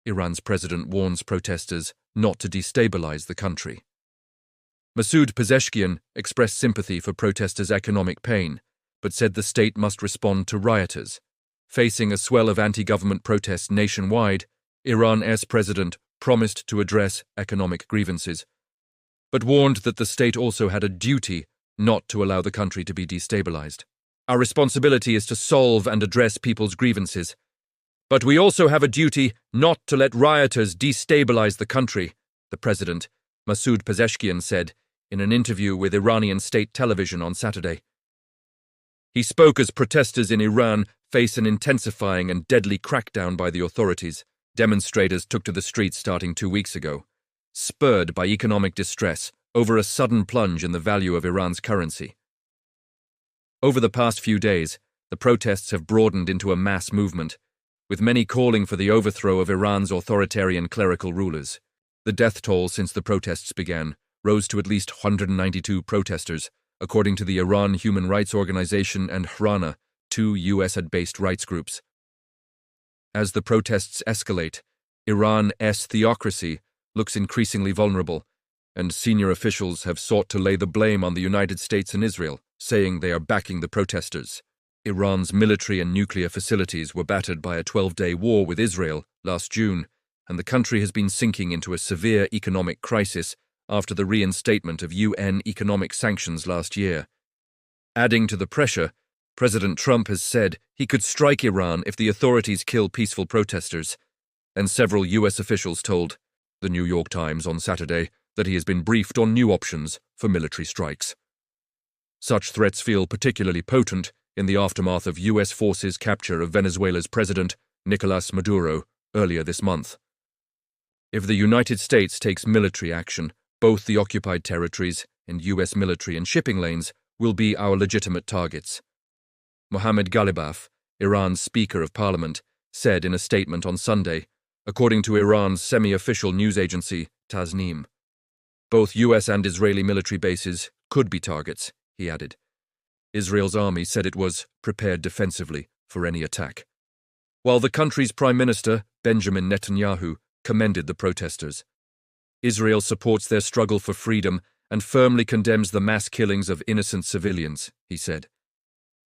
Iran's president warns protesters not to destabilize the country. Masoud Pezeshkian expressed sympathy for protesters' economic pain, but said the state must respond to rioters. Facing a swell of anti-government protests nationwide, Iran's president promised to address economic grievances, but warned that the state also had a duty not to allow the country to be destabilized. Our responsibility is to solve and address people's grievances, but we also have a duty not to let rioters destabilize the country, the president, Masoud Pezeshkian, said in an interview with Iranian state television on Saturday. He spoke as protesters in Iran face an intensifying and deadly crackdown by the authorities. Demonstrators took to the streets starting 2 weeks ago, spurred by economic distress over a sudden plunge in the value of Iran's currency. Over the past few days, the protests have broadened into a mass movement, with many calling for the overthrow of Iran's authoritarian clerical rulers. The death toll since the protests began rose to at least 192 protesters, according to the Iran Human Rights Organization and Hrana, 2 US-based rights groups. As the protests escalate, Iran's theocracy looks increasingly vulnerable, and senior officials have sought to lay the blame on the United States and Israel, saying they are backing the protesters. Iran's military and nuclear facilities were battered by a 12-day war with Israel last June, and the country has been sinking into a severe economic crisis after the reinstatement of UN economic sanctions last year. Adding to the pressure, President Trump has said he could strike Iran if the authorities kill peaceful protesters, and several US officials told the New York Times on Saturday that he has been briefed on new options for military strikes. Such threats feel particularly potent in the aftermath of US forces' capture of Venezuela's president, Nicolas Maduro, earlier this month. If the United States takes military action, both the occupied territories and US military and shipping lanes will be our legitimate targets. Mohammad Ghalibaf, Iran's Speaker of Parliament, said in a statement on Sunday, according to Iran's semi-official news agency, Tasnim. Both US and Israeli military bases could be targets, he added. Israel's army said it was prepared defensively for any attack. While the country's Prime Minister, Benjamin Netanyahu, commended the protesters. Israel supports their struggle for freedom and firmly condemns the mass killings of innocent civilians, he said.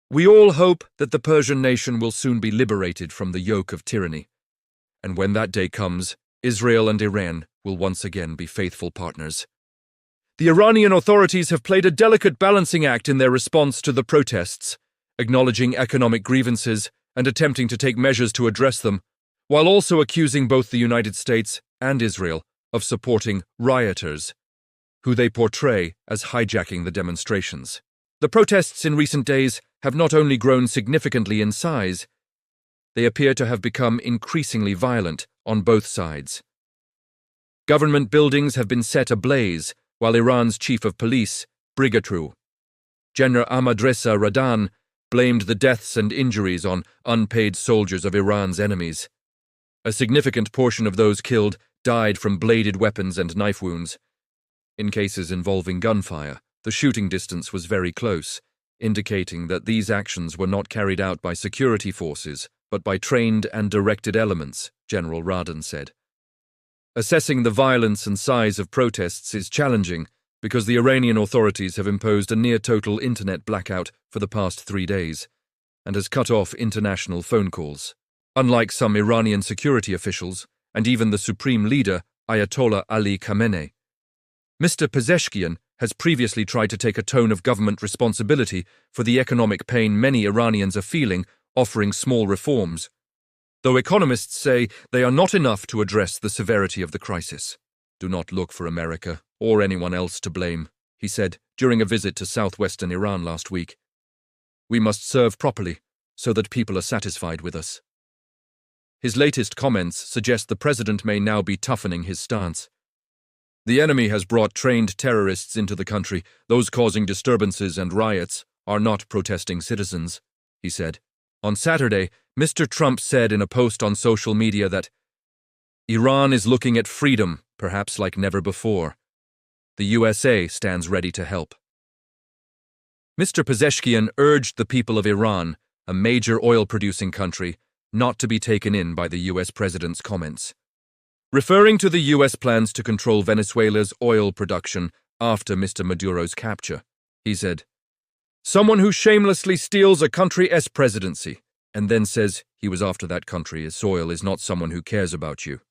We all hope that the Persian nation will soon be liberated from the yoke of tyranny. And when that day comes, Israel and Iran will once again be faithful partners. The Iranian authorities have played a delicate balancing act in their response to the protests, acknowledging economic grievances and attempting to take measures to address them, while also accusing both the United States and Israel of supporting rioters, who they portray as hijacking the demonstrations. The protests in recent days have not only grown significantly in size, they appear to have become increasingly violent on both sides. Government buildings have been set ablaze, while Iran's chief of police, Brigadier General Ahmadreza Radan, blamed the deaths and injuries on unpaid soldiers of Iran's enemies. A significant portion of those killed died from bladed weapons and knife wounds. In cases involving gunfire, the shooting distance was very close, indicating that these actions were not carried out by security forces, but by trained and directed elements, General Radan said. Assessing the violence and size of protests is challenging because the Iranian authorities have imposed a near-total internet blackout for the past 3 days and has cut off international phone calls. Unlike some Iranian security officials, and even the supreme leader, Ayatollah Ali Khamenei, Mr. Pezeshkian has previously tried to take a tone of government responsibility for the economic pain many Iranians are feeling, offering small reforms, though economists say they are not enough to address the severity of the crisis. Do not look for America or anyone else to blame, he said during a visit to southwestern Iran last week. We must serve properly so that people are satisfied with us. His latest comments suggest the president may now be toughening his stance. The enemy has brought trained terrorists into the country. Those causing disturbances and riots are not protesting citizens, he said. On Saturday, Mr. Trump said in a post on social media that Iran is looking at freedom, perhaps like never before. The USA stands ready to help. Mr. Pezeshkian urged the people of Iran, a major oil-producing country, not to be taken in by the US president's comments. Referring to the U.S. plans to control Venezuela's oil production after Mr. Maduro's capture, he said, "Someone who shamelessly steals a country's presidency and then says he was after that country's soil is not someone who cares about you."